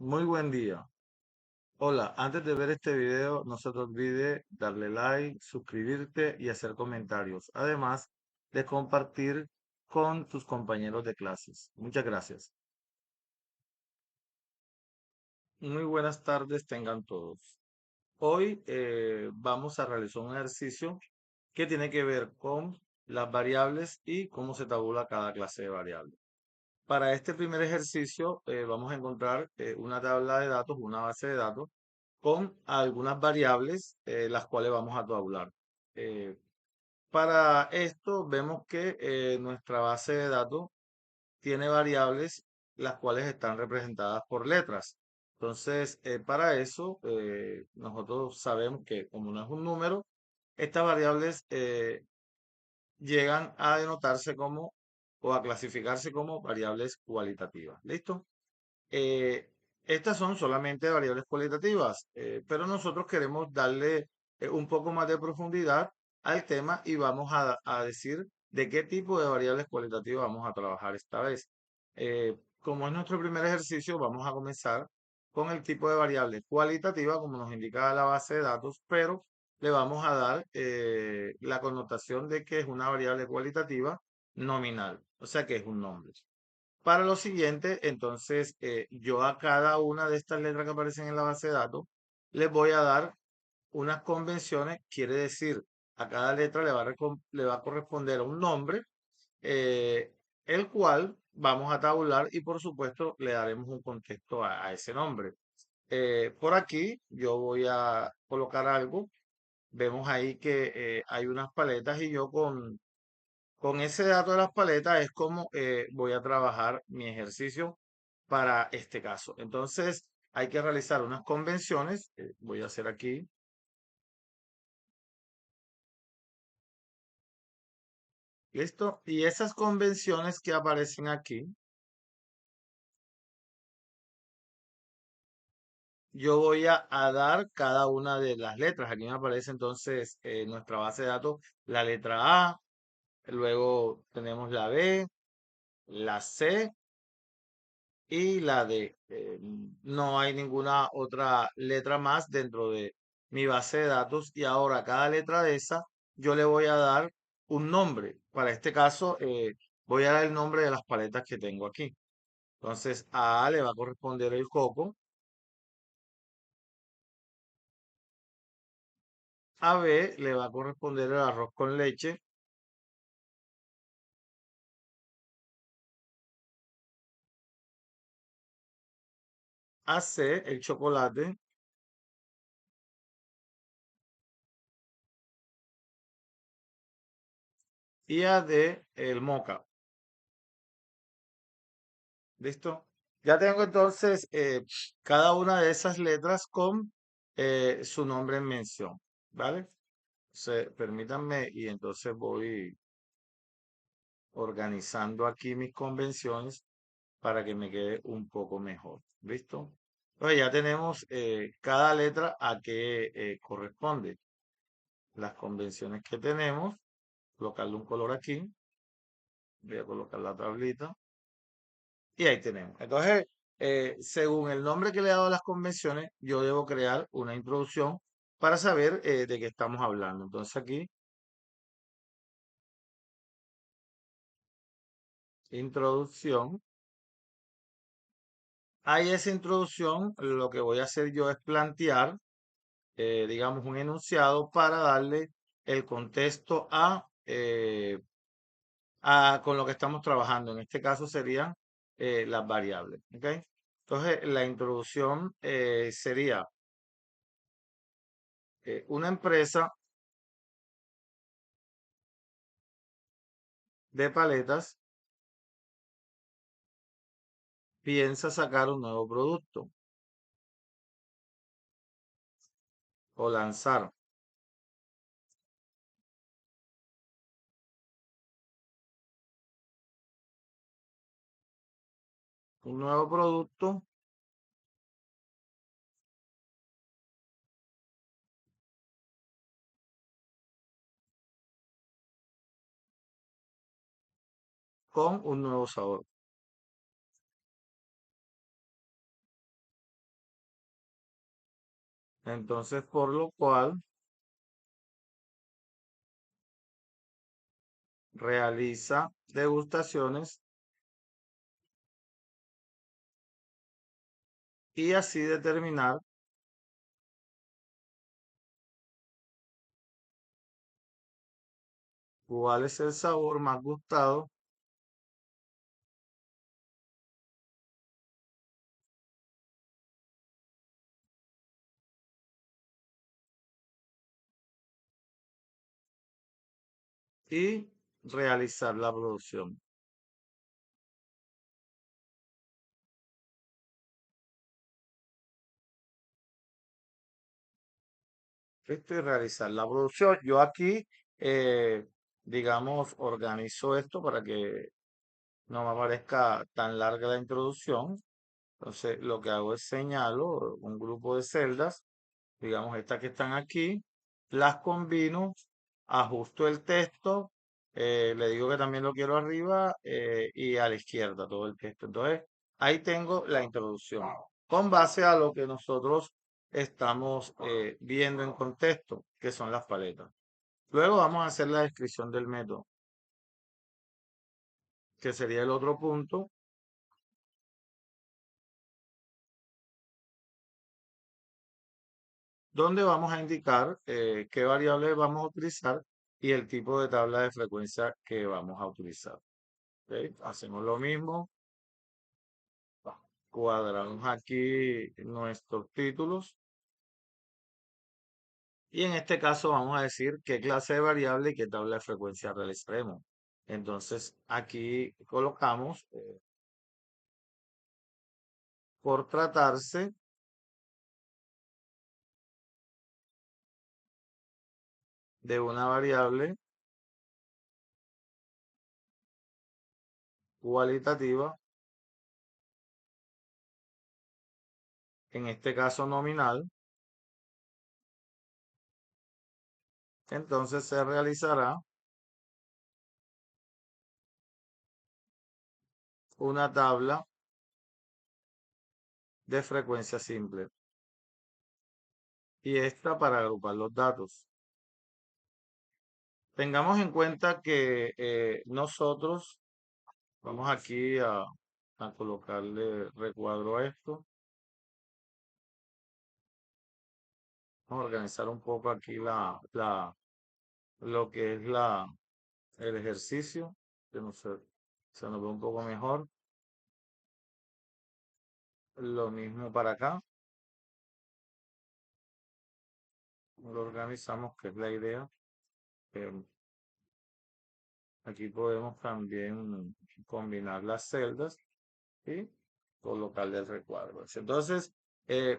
Muy buen día. Hola, antes de ver este video, no se te olvide darle like, suscribirte y hacer comentarios. Además de compartir con tus compañeros de clases. Muchas gracias. Muy buenas tardes tengan todos. Hoy vamos a realizar un ejercicio que tiene que ver con las variables y cómo se tabula cada clase de variable. Para este primer ejercicio vamos a encontrar una tabla de datos, una base de datos con algunas variables las cuales vamos a tabular. Eh, para esto vemos que nuestra base de datos tiene variables las cuales están representadas por letras. Entonces, para eso nosotros sabemos que como no es un número, estas variables llegan a denotarse como o a clasificarse como variables cualitativas. ¿Listo? Eh, Estas son solamente variables cualitativas, pero nosotros queremos darle un poco más de profundidad al tema y vamos a decir de qué tipo de variables cualitativas vamos a trabajar esta vez. Como es nuestro primer ejercicio, vamos a comenzar con el tipo de variable cualitativa, como nos indica la base de datos, pero le vamos a dar la connotación de que es una variable cualitativa nominal, o sea que es un nombre. Para lo siguiente, entonces, yo a cada una de estas letras que aparecen en la base de datos les voy a dar unas convenciones, quiere decir, a cada letra le va a corresponder un nombre, eh, el cual vamos a tabular y por supuesto le daremos un contexto a ese nombre. Por aquí yo voy a colocar algo. Vemos ahí que hay unas paletas y yo con ese dato de las paletas es como voy a trabajar mi ejercicio para este caso. Entonces, hay que realizar unas convenciones. Voy a hacer aquí. ¿Listo? Y esas convenciones que aparecen aquí, yo voy a dar cada una de las letras. Aquí me aparece entonces nuestra base de datos, la letra A, luego tenemos la B, la C y la D. No hay ninguna otra letra más dentro de mi base de datos y ahora a cada letra de esa yo le voy a dar un nombre. Para este caso voy a dar el nombre de las paletas que tengo aquí. Entonces a le va a corresponder el coco, a B le va a corresponder el arroz con leche, a C el chocolate y a D el moca. ¿Listo? Ya tengo entonces cada una de esas letras con su nombre en mención, ¿vale? Permítanme y entonces voy organizando aquí mis convenciones para que me quede un poco mejor. ¿Listo? Pues ya tenemos cada letra a qué corresponde. Las convenciones que tenemos, colocarle un color aquí, voy a colocar la tablita. Y ahí tenemos. Entonces, según el nombre que le he dado a las convenciones, yo debo crear una introducción para saber de qué estamos hablando. Entonces aquí, introducción. Ahí esa introducción, lo que voy a hacer yo es plantear, digamos, un enunciado para darle el contexto con lo que estamos trabajando. En este caso serían las variables. ¿Ok? Entonces, la introducción sería una empresa de paletas piensa sacar un nuevo producto o lanzar un nuevo producto con un nuevo sabor. Entonces, por lo cual realiza degustaciones y así determinar cuál es el sabor más gustado y realizar la producción. Esto y realizar la producción. Yo aquí, eh, digamos, organizo esto para que no me parezca tan larga la introducción. Entonces, lo que hago es señalo un grupo de celdas, digamos estas que están aquí, las combino, ajusto el texto, le digo que también lo quiero arriba y a la izquierda todo el texto. Entonces, ahí tengo la introducción con base a lo que nosotros estamos viendo en contexto, que son las paletas. Luego vamos a hacer la descripción del método, que sería el otro punto, donde vamos a indicar qué variables vamos a utilizar y el tipo de tabla de frecuencia que vamos a utilizar. ¿Ok? Hacemos lo mismo, cuadramos aquí nuestros títulos y en este caso vamos a decir qué clase de variable y qué tabla de frecuencia realizaremos. Entonces aquí colocamos por tratarse de una variable cualitativa, en este caso nominal, entonces se realizará una tabla de frecuencia simple y esta para agrupar los datos. Tengamos en cuenta que nosotros vamos aquí a colocarle recuadro a esto. Vamos a organizar un poco aquí lo que es el ejercicio, que no se nos ve un poco mejor. Lo mismo para acá. Lo organizamos, que es la idea. Eh, Aquí podemos también combinar las celdas y colocarle el recuadro. Entonces,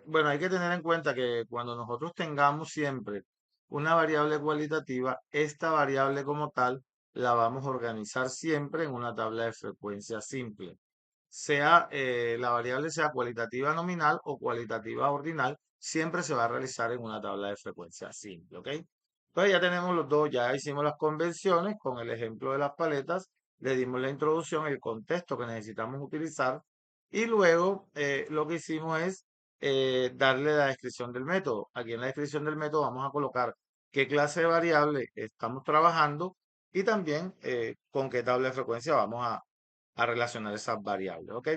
bueno, hay que tener en cuenta que cuando nosotros tengamos siempre una variable cualitativa, esta variable como tal la vamos a organizar siempre en una tabla de frecuencia simple. Sea la variable sea cualitativa nominal o cualitativa ordinal, siempre se va a realizar en una tabla de frecuencia simple, ¿ok? Entonces ya tenemos los dos, ya hicimos las convenciones con el ejemplo de las paletas, le dimos la introducción, el contexto que necesitamos utilizar y luego lo que hicimos es darle la descripción del método. Aquí en la descripción del método vamos a colocar qué clase de variable estamos trabajando y también con qué tabla de frecuencia vamos a relacionar esas variables, ¿ok?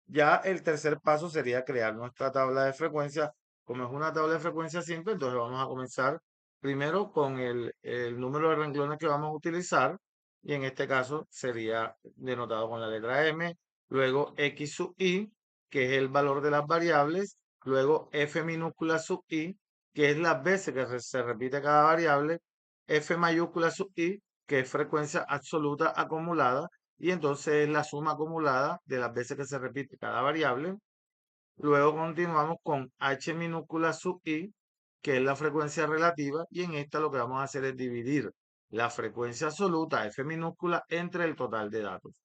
Ya el tercer paso sería crear nuestra tabla de frecuencia. Como es una tabla de frecuencia simple, entonces vamos a comenzar primero con el número de renglones que vamos a utilizar, y en este caso sería denotado con la letra M, luego X sub I, que es el valor de las variables, luego F minúscula sub I, que es las veces que se repite cada variable, F mayúscula sub I, que es frecuencia absoluta acumulada, y entonces es la suma acumulada de las veces que se repite cada variable. Luego continuamos con H minúscula sub I, que es la frecuencia relativa, y en esta lo que vamos a hacer es dividir la frecuencia absoluta, F minúscula, entre el total de datos.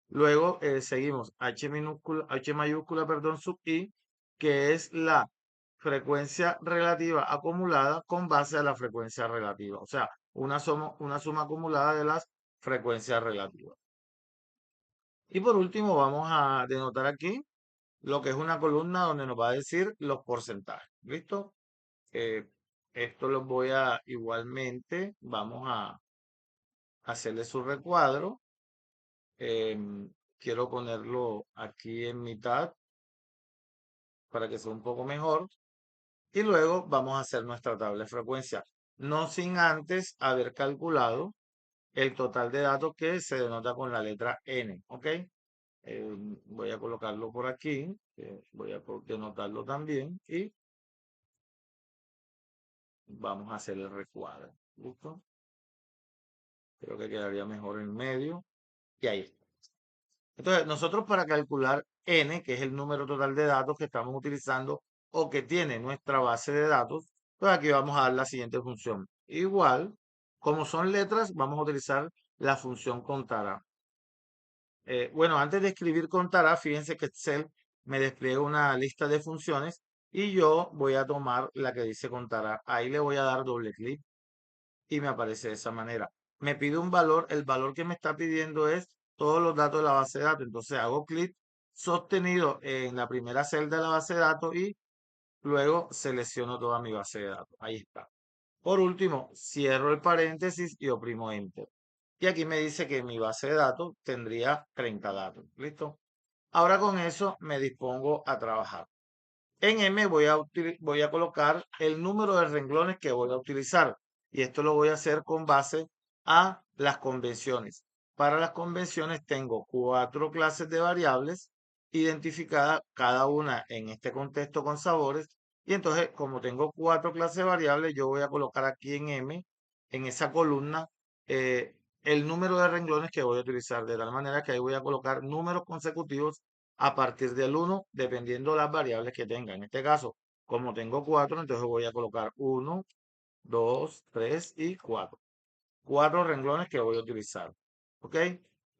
Luego seguimos H minúscula, H mayúscula, perdón, sub I, que es la frecuencia relativa acumulada con base a la frecuencia relativa. O sea, una suma acumulada de las frecuencias relativas. Y por último, vamos a denotar aquí lo que es una columna donde nos va a decir los porcentajes. ¿Listo? eh, esto lo voy a igualmente, vamos a hacerle su recuadro. Quiero ponerlo aquí en mitad para que sea un poco mejor. Y luego vamos a hacer nuestra tabla de frecuencia. No sin antes haber calculado el total de datos que se denota con la letra N. ¿Ok? Voy a colocarlo por aquí. Voy a denotarlo también. Y vamos a hacer el recuadro. ¿Listo? Creo que quedaría mejor en medio. Y ahí está. Entonces, nosotros para calcular N, que es el número total de datos que estamos utilizando o que tiene nuestra base de datos, pues aquí vamos a dar la siguiente función. Igual, como son letras, vamos a utilizar la función contará. Bueno, antes de escribir contará, fíjense que Excel me despliega una lista de funciones y yo voy a tomar la que dice contará. Ahí le voy a dar doble clic y me aparece de esa manera. Me pide un valor, el valor que me está pidiendo es todos los datos de la base de datos. Entonces hago clic sostenido en la primera celda de la base de datos y luego selecciono toda mi base de datos. Ahí está. Por último, cierro el paréntesis y oprimo Enter. Y aquí me dice que mi base de datos tendría 30 datos. ¿Listo? Ahora con eso me dispongo a trabajar. En M voy a colocar el número de renglones que voy a utilizar y esto lo voy a hacer con base a las convenciones. Para las convenciones tengo 4 clases de variables identificadas, cada una en este contexto con sabores. Y entonces, como tengo 4 clases de variables, yo voy a colocar aquí en M, en esa columna, eh, el número de renglones que voy a utilizar, de tal manera que ahí voy a colocar números consecutivos a partir del 1, dependiendo las variables que tenga. En este caso, como tengo 4, entonces voy a colocar 1, 2, 3 y 4. 4 renglones que voy a utilizar. ¿Ok?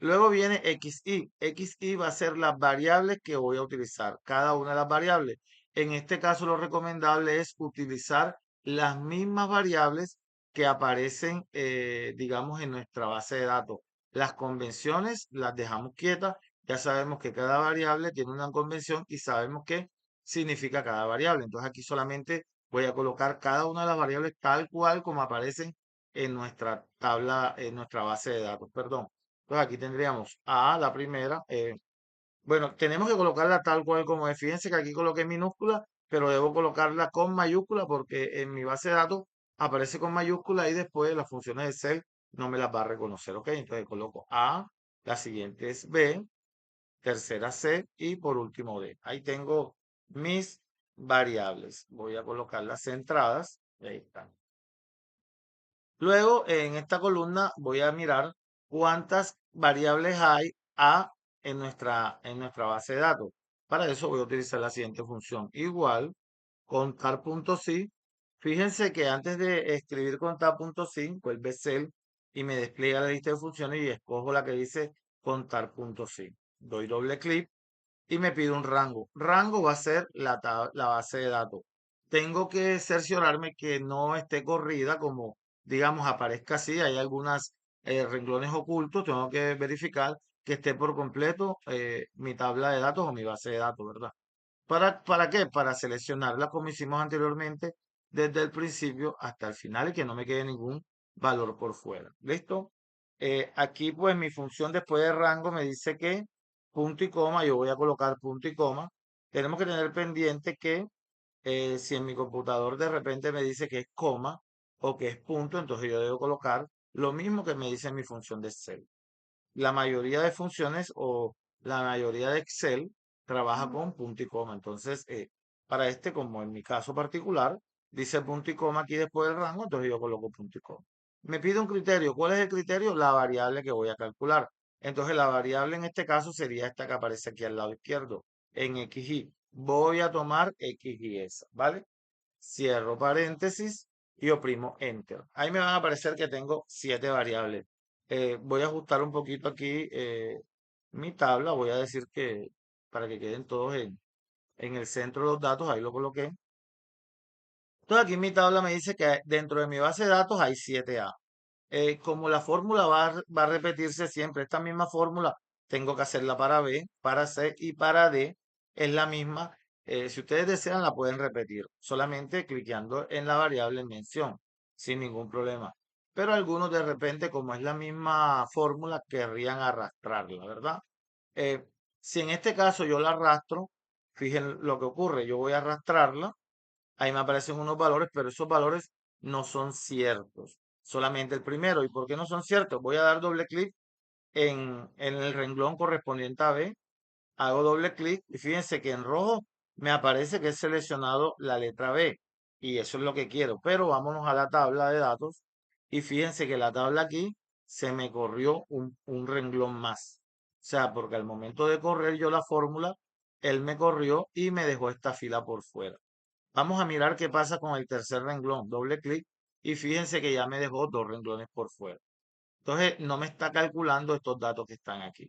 Luego viene XY. XY va a ser las variables que voy a utilizar. Cada una de las variables. En este caso, lo recomendable es utilizar las mismas variables que aparecen, digamos, en nuestra base de datos. Las convenciones las dejamos quietas. Ya sabemos que cada variable tiene una convención y sabemos qué significa cada variable. Entonces aquí solamente voy a colocar cada una de las variables tal cual como aparecen en nuestra tabla, en nuestra base de datos, perdón. Entonces aquí tendríamos A, la primera. Bueno, tenemos que colocarla tal cual como es. Fíjense que aquí coloqué minúscula, pero debo colocarla con mayúscula porque en mi base de datos aparece con mayúscula y después las funciones de Excel no me las va a reconocer. ¿Ok? Entonces coloco A, la siguiente es B, tercera C y por último D. Ahí tengo mis variables. Voy a colocarlas centradas. Ahí están. Luego, en esta columna voy a mirar cuántas variables hay en nuestra base de datos. Para eso voy a utilizar la siguiente función. Igual, contar.si. Fíjense que antes de escribir contar.si, vuelve cel y me despliega la lista de funciones y escojo la que dice contar.si. Doy doble clic y me pide un rango. Rango va a ser la base de datos. Tengo que cerciorarme que no esté corrida como, digamos, aparezca así. Hay algunas renglones ocultos. Tengo que verificar que esté por completo mi tabla de datos o mi base de datos, ¿verdad? ¿Para qué? Para seleccionarla como hicimos anteriormente, desde el principio hasta el final y que no me quede ningún valor por fuera. ¿Listo? Aquí pues mi función después de rango me dice que punto y coma, yo voy a colocar punto y coma. Tenemos que tener pendiente que si en mi computador de repente me dice que es coma o que es punto, entonces yo debo colocar lo mismo que me dice en mi función de Excel. La mayoría de funciones o la mayoría de Excel trabaja con punto y coma. Entonces, para este, como en mi caso particular, dice punto y coma aquí después del rango, entonces yo coloco punto y coma. Me pide un criterio. ¿Cuál es el criterio? La variable que voy a calcular. Entonces, la variable en este caso sería esta que aparece aquí al lado izquierdo, en XY. Voy a tomar XY esa, ¿vale? Cierro paréntesis y oprimo Enter. Ahí me van a aparecer que tengo 7 variables. Voy a ajustar un poquito aquí mi tabla. Voy a decir que para que queden todos en el centro de los datos, ahí lo coloqué. Entonces aquí en mi tabla me dice que dentro de mi base de datos hay 7A. Como la fórmula va a repetirse siempre, esta misma fórmula tengo que hacerla para B, para C y para D. Es la misma Si ustedes desean, la pueden repetir, solamente cliqueando en la variable en mención, sin ningún problema. Pero algunos de repente, como es la misma fórmula, querrían arrastrarla, ¿verdad? Eh, si en este caso yo la arrastro, fíjense lo que ocurre, yo voy a arrastrarla, ahí me aparecen unos valores, pero esos valores no son ciertos, solamente el primero. ¿Y por qué no son ciertos? Voy a dar doble clic en el renglón correspondiente a B, hago doble clic y fíjense que en rojo me aparece que he seleccionado la letra B y eso es lo que quiero. Pero vámonos a la tabla de datos y fíjense que la tabla aquí se me corrió un renglón más. O sea, porque al momento de correr yo la fórmula, él me corrió y me dejó esta fila por fuera. Vamos a mirar qué pasa con el tercer renglón. Doble clic y fíjense que ya me dejó dos renglones por fuera. Entonces, no me está calculando estos datos que están aquí.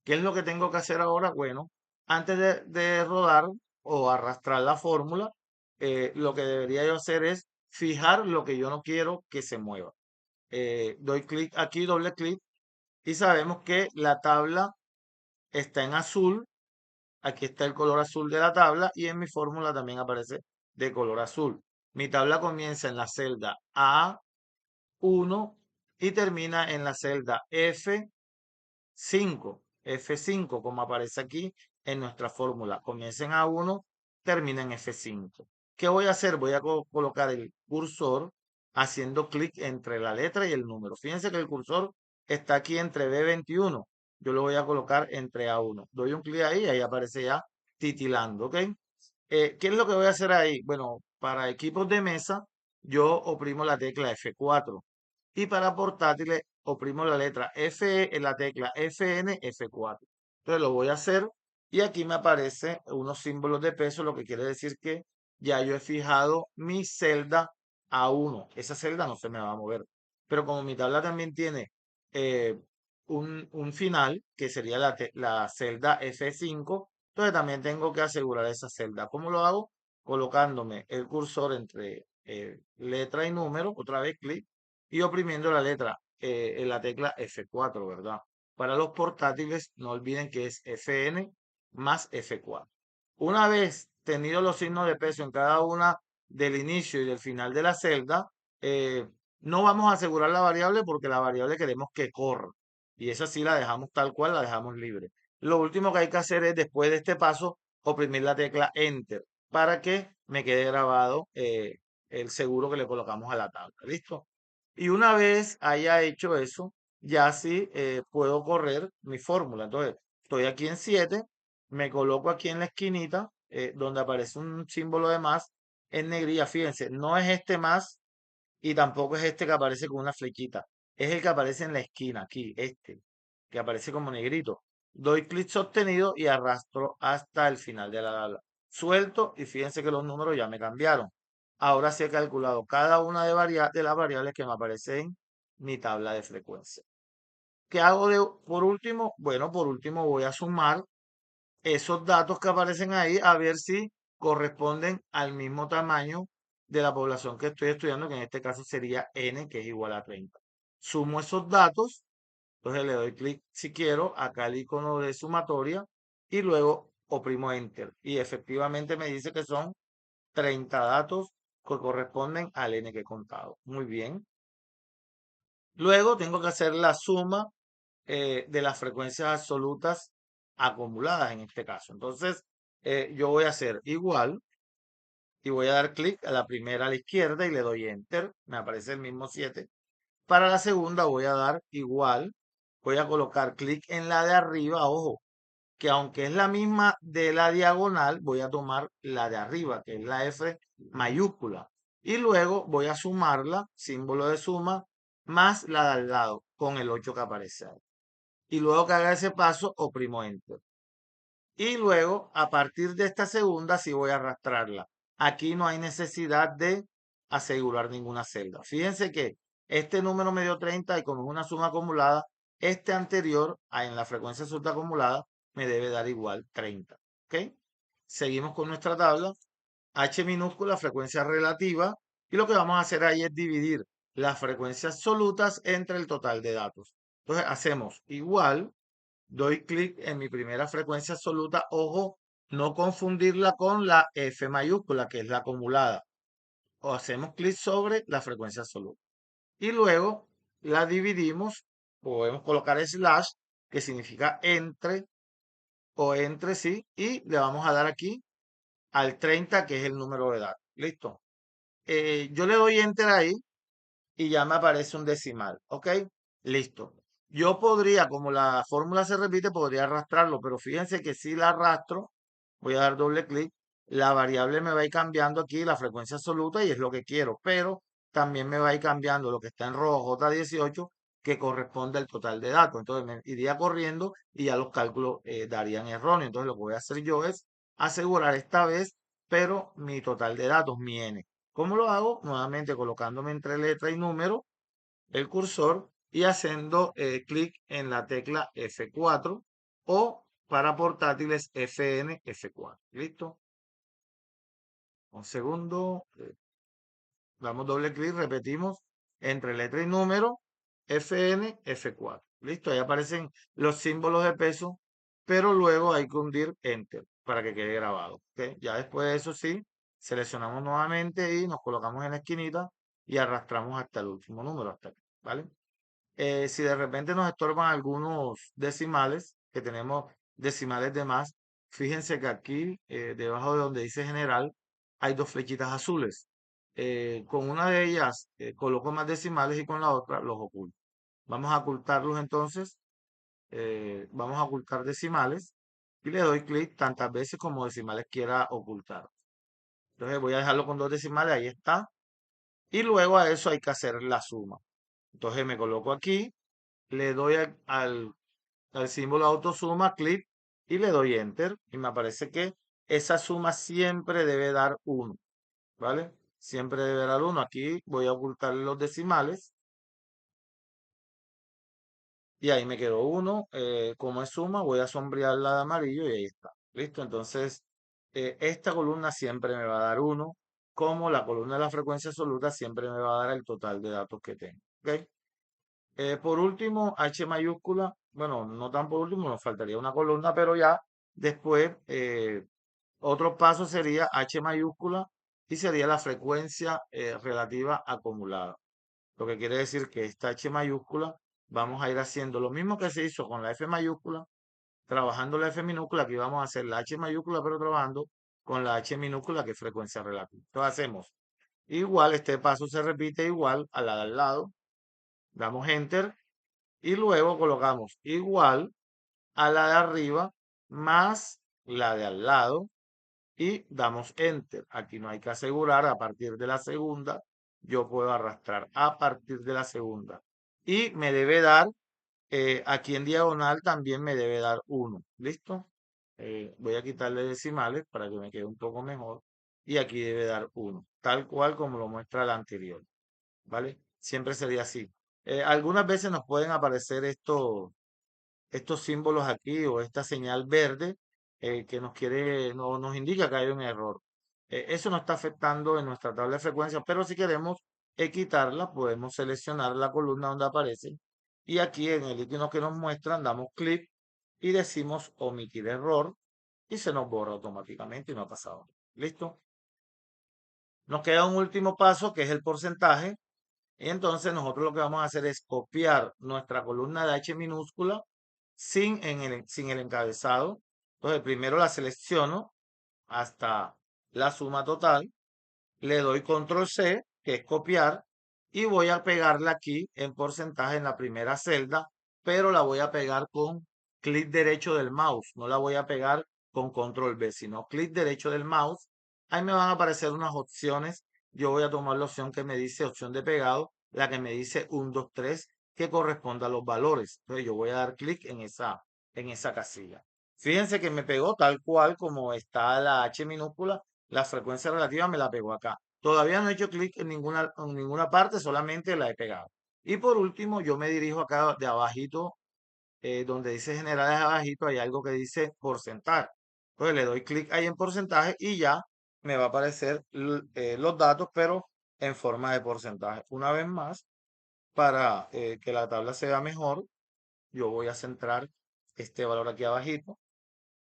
¿Qué es lo que tengo que hacer ahora? Bueno, antes de rodar o arrastrar la fórmula, lo que debería yo hacer es fijar lo que yo no quiero que se mueva. Doy clic aquí, doble clic, y sabemos que la tabla está en azul. Aquí está el color azul de la tabla y en mi fórmula también aparece de color azul. Mi tabla comienza en la celda A1 y termina en la celda F5, como aparece aquí en nuestra fórmula. Comienza en A1, termina en F5. ¿Qué voy a hacer? Voy a colocar el cursor haciendo clic entre la letra y el número. Fíjense que el cursor está aquí entre B21. Yo lo voy a colocar entre A1. Doy un clic ahí y ahí aparece ya titilando, ¿ok? ¿Qué es lo que voy a hacer ahí? Bueno, para equipos de mesa, yo oprimo la tecla F4 y para portátiles oprimo la letra F en la tecla FN F4. Entonces lo voy a hacer y aquí me aparece unos símbolos de peso, lo que quiere decir que ya yo he fijado mi celda A1. Esa celda no se me va a mover. Pero como mi tabla también tiene eh, un final, que sería la celda F5, entonces también tengo que asegurar esa celda. ¿Cómo lo hago? Colocándome el cursor entre letra y número, otra vez clic, y oprimiendo la letra en la tecla F4, ¿verdad? Para los portátiles, no olviden que es FN más F4. Una vez tenido los signos de peso en cada una del inicio y del final de la celda, eh, no vamos a asegurar la variable porque la variable queremos que corra. Y esa sí la dejamos tal cual, la dejamos libre. Lo último que hay que hacer es, después de este paso, oprimir la tecla Enter para que me quede grabado el seguro que le colocamos a la tabla. ¿Listo? Y una vez haya hecho eso, ya sí puedo correr mi fórmula. Entonces, estoy aquí en 7, me coloco aquí en la esquinita donde aparece un símbolo de más en negrilla. Fíjense, no es este más y tampoco es este que aparece con una flechita. Es el que aparece en la esquina, aquí, este, que aparece como negrito. Doy clic sostenido y arrastro hasta el final de la tabla. Suelto y fíjense que los números ya me cambiaron. Ahora sí he calculado cada una de las variables que me aparecen en mi tabla de frecuencia. ¿Qué hago por último? Bueno, por último voy a sumar esos datos que aparecen ahí a ver si corresponden al mismo tamaño de la población que estoy estudiando, que en este caso sería n, que es igual a 30. Sumo esos datos, entonces le doy clic si quiero, acá el icono de sumatoria y luego oprimo Enter. Y efectivamente me dice que son 30 datos que corresponden al n que he contado. Muy bien. Luego tengo que hacer la suma de las frecuencias absolutas acumuladas en este caso. Entonces, yo voy a hacer igual y voy a dar clic a la primera a la izquierda y le doy enter. Me aparece el mismo 7. Para la segunda voy a dar igual. Voy a colocar clic en la de arriba. Ojo, que aunque es la misma de la diagonal, voy a tomar la de arriba, que es la F mayúscula. Y luego voy a sumarla, símbolo de suma, más la de al lado, con el 8 que aparece ahí. Y luego que haga ese paso, oprimo Enter. Y luego, a partir de esta segunda, sí voy a arrastrarla. Aquí no hay necesidad de asegurar ninguna celda. Fíjense que este número me dio 30 y como es una suma acumulada, este anterior, en la frecuencia absoluta acumulada, me debe dar igual 30. ¿Ok? Seguimos con nuestra tabla. H minúscula, frecuencia relativa. Y lo que vamos a hacer ahí es dividir las frecuencias absolutas entre el total de datos. Entonces hacemos igual. Doy clic en mi primera frecuencia absoluta. Ojo No confundirla con la F mayúscula, que es la acumulada. O hacemos clic sobre la frecuencia absoluta. Y luego la dividimos, podemos colocar slash, que significa entre o entre sí, y le vamos a dar aquí al 30, que es el número de datos. Listo. Yo le doy enter ahí y ya me aparece un decimal. ¿Ok? Listo. Yo podría, como la fórmula se repite, podría arrastrarlo, pero fíjense que si la arrastro, voy a dar doble clic, la variable me va a ir cambiando aquí la frecuencia absoluta y es lo que quiero, pero también me va a ir cambiando lo que está en rojo, J18, que corresponde al total de datos. Entonces me iría corriendo y ya los cálculos darían erróneo. Entonces lo que voy a hacer yo es asegurar esta vez, pero mi total de datos, mi n. ¿Cómo lo hago? Nuevamente colocándome entre letra y número el cursor y haciendo clic en la tecla F4 o para portátiles FN F4. ¿Listo? Un segundo. Damos doble clic, repetimos entre letra y número FN F4. ¿Listo? Ahí aparecen los símbolos de peso, pero luego hay que hundir Enter para que quede grabado. ¿Ok? Ya después de eso sí, seleccionamos nuevamente y nos colocamos en la esquinita y arrastramos hasta el último número, hasta aquí, ¿vale? Si de repente nos estorban algunos decimales, que tenemos decimales de más, fíjense que aquí, debajo de donde dice general, hay dos flechitas azules. Con una de ellas coloco más decimales y con la otra los oculto. Vamos a ocultarlos entonces. Vamos a ocultar decimales y le doy clic tantas veces como decimales quiera ocultar. Entonces voy a dejarlo con dos decimales, ahí está. Y luego a eso hay que hacer la suma. Entonces me coloco aquí, le doy al símbolo autosuma, clic y le doy enter. Y me aparece que esa suma siempre debe dar 1, ¿vale? Siempre debe dar 1. Aquí voy a ocultar los decimales y ahí me quedó 1. Como es suma, voy a sombrearla de amarillo y ahí está. ¿Listo? Entonces, esta columna siempre me va a dar 1, como la columna de la frecuencia absoluta siempre me va a dar el total de datos que tengo. ¿Ok? Por último, H mayúscula, bueno, no tan por último, nos faltaría una columna, pero ya después otro paso sería H mayúscula y sería la frecuencia relativa acumulada. Lo que quiere decir que esta H mayúscula vamos a ir haciendo lo mismo que se hizo con la F mayúscula, trabajando la F minúscula, aquí vamos a hacer la H mayúscula, pero trabajando con la H minúscula que es frecuencia relativa. Entonces hacemos igual, este paso se repite igual a la de al lado, damos enter y luego colocamos igual a la de arriba más la de al lado y damos enter. Aquí no hay que asegurar, a partir de la segunda yo puedo arrastrar a partir de la segunda. Y me debe dar, aquí en diagonal también me debe dar 1. ¿Listo? Voy a quitarle decimales para que me quede un poco mejor. Y aquí debe dar 1, tal cual como lo muestra la anterior. ¿Vale? Siempre sería así. Algunas veces nos pueden aparecer estos símbolos aquí o esta señal verde que nos quiere, no, nos indica que hay un error. Eso no está afectando en nuestra tabla de frecuencias, pero si queremos quitarla, podemos seleccionar la columna donde aparece y aquí en el icono que nos muestran damos clic y decimos omitir error y se nos borra automáticamente y no ha pasado. ¿Listo? Nos queda un último paso que es el porcentaje. Y entonces nosotros lo que vamos a hacer es copiar nuestra columna de H minúscula sin el encabezado. Entonces primero la selecciono hasta la suma total, le doy control C, que es copiar, y voy a pegarla aquí en porcentaje en la primera celda, pero la voy a pegar con clic derecho del mouse, no la voy a pegar con control V, sino clic derecho del mouse. Ahí me van a aparecer unas opciones. Yo voy a tomar la opción que me dice opción de pegado, la que me dice 1, 2, 3, que corresponde a los valores. Entonces yo voy a dar clic en esa casilla. Fíjense que me pegó tal cual como está la H minúscula, la frecuencia relativa me la pegó acá. Todavía no he hecho clic en ninguna parte, solamente la he pegado. Y por último, yo me dirijo acá de abajito, donde dice generales abajito, hay algo que dice porcentaje. Entonces le doy clic ahí en porcentaje y ya me va a aparecer los datos, pero en forma de porcentaje. Una vez más, para que la tabla se vea mejor, yo voy a centrar este valor aquí abajito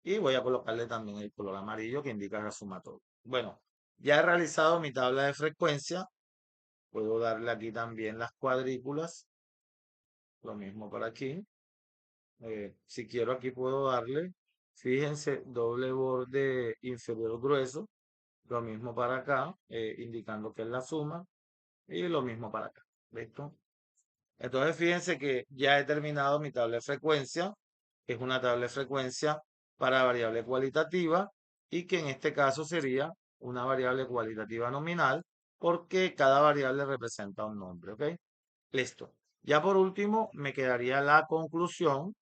y voy a colocarle también el color amarillo que indica la sumatoria. Bueno, ya he realizado mi tabla de frecuencia. Puedo darle aquí también las cuadrículas. Lo mismo para aquí. Si quiero aquí puedo darle, fíjense, doble borde inferior grueso. Lo mismo para acá, indicando que es la suma. Y lo mismo para acá. ¿Listo? Entonces fíjense que ya he terminado mi tabla de frecuencia. Es una tabla de frecuencia para variable cualitativa y que en este caso sería una variable cualitativa nominal porque cada variable representa un nombre. ¿Ok? Listo. Ya por último me quedaría la conclusión.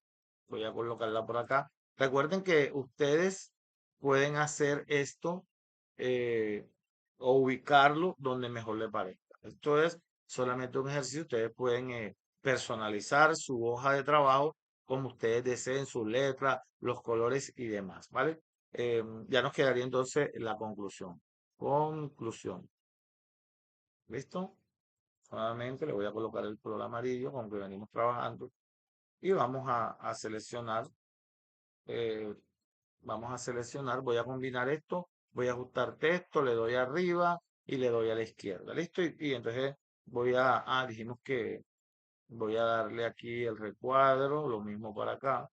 Voy a colocarla por acá. Recuerden que ustedes pueden hacer esto eh, o ubicarlo donde mejor les parezca. Esto es solamente un ejercicio. Ustedes pueden personalizar su hoja de trabajo como ustedes deseen, sus letras, los colores y demás, ¿vale? Ya nos quedaría entonces la conclusión. Conclusión. ¿Listo? Nuevamente le voy a colocar el color amarillo con que venimos trabajando y eh, vamos a seleccionar, voy a combinar esto, voy a ajustar texto, le doy arriba y le doy a la izquierda, ¿listo? Y entonces dijimos que voy a darle aquí el recuadro, lo mismo para acá,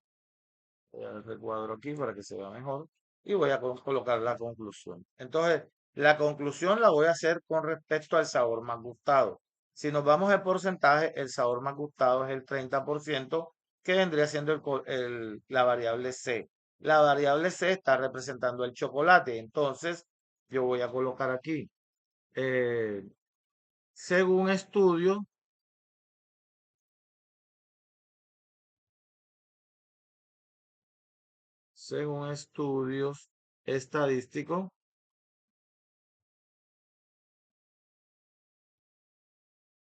voy a dar el recuadro aquí para que se vea mejor y voy a colocar la conclusión. Entonces, la conclusión la voy a hacer con respecto al sabor más gustado. Si nos vamos en porcentaje, el sabor más gustado es el 30%, que vendría siendo la variable C. La variable C está representando el chocolate. Entonces, yo voy a colocar aquí, eh, según estudio, según estudios estadísticos,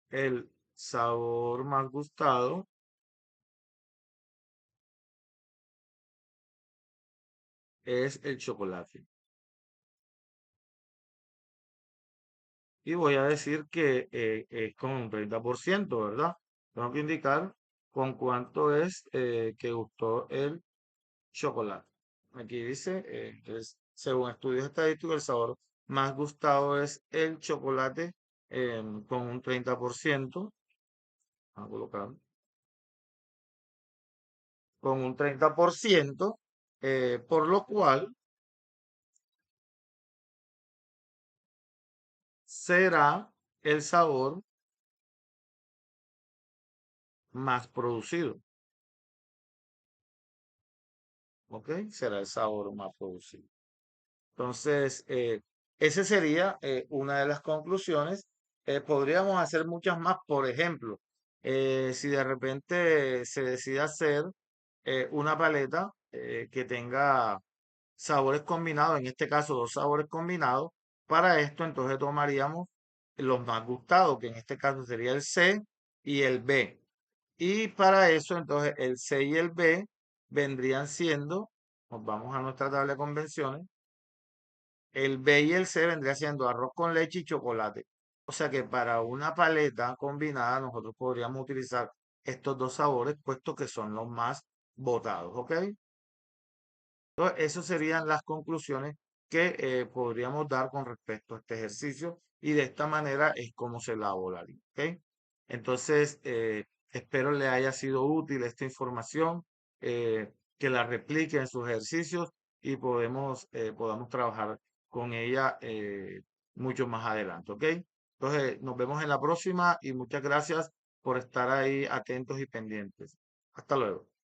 el sabor más gustado es el chocolate. Y voy a decir que es con un 30%, ¿verdad? Tengo que indicar con cuánto es que gustó el chocolate. Aquí dice, según estudios estadísticos, el sabor más gustado es el chocolate con un 30%. Vamos a colocar con un 30%, por lo cual será el sabor más producido. ¿Ok? Será el sabor más producido. Entonces, esa sería una de las conclusiones. Podríamos hacer muchas más. Por ejemplo, si de repente se decide hacer una paleta que tenga sabores combinados, en este caso dos sabores combinados, para esto entonces tomaríamos los más gustados, que en este caso sería el C y el B. Y para eso entonces el C y el B vendrían siendo, nos vamos a nuestra tabla de convenciones, el B y el C vendría siendo arroz con leche y chocolate. O sea que para una paleta combinada nosotros podríamos utilizar estos dos sabores, puesto que son los más votados, ¿ok? Entonces, esas serían las conclusiones que podríamos dar con respecto a este ejercicio y de esta manera es como se elaboraría, ¿ok? Entonces, espero le haya sido útil esta información, que la replique en sus ejercicios y podamos trabajar con ella mucho más adelante, ¿ok? Entonces, nos vemos en la próxima y muchas gracias por estar ahí atentos y pendientes. Hasta luego.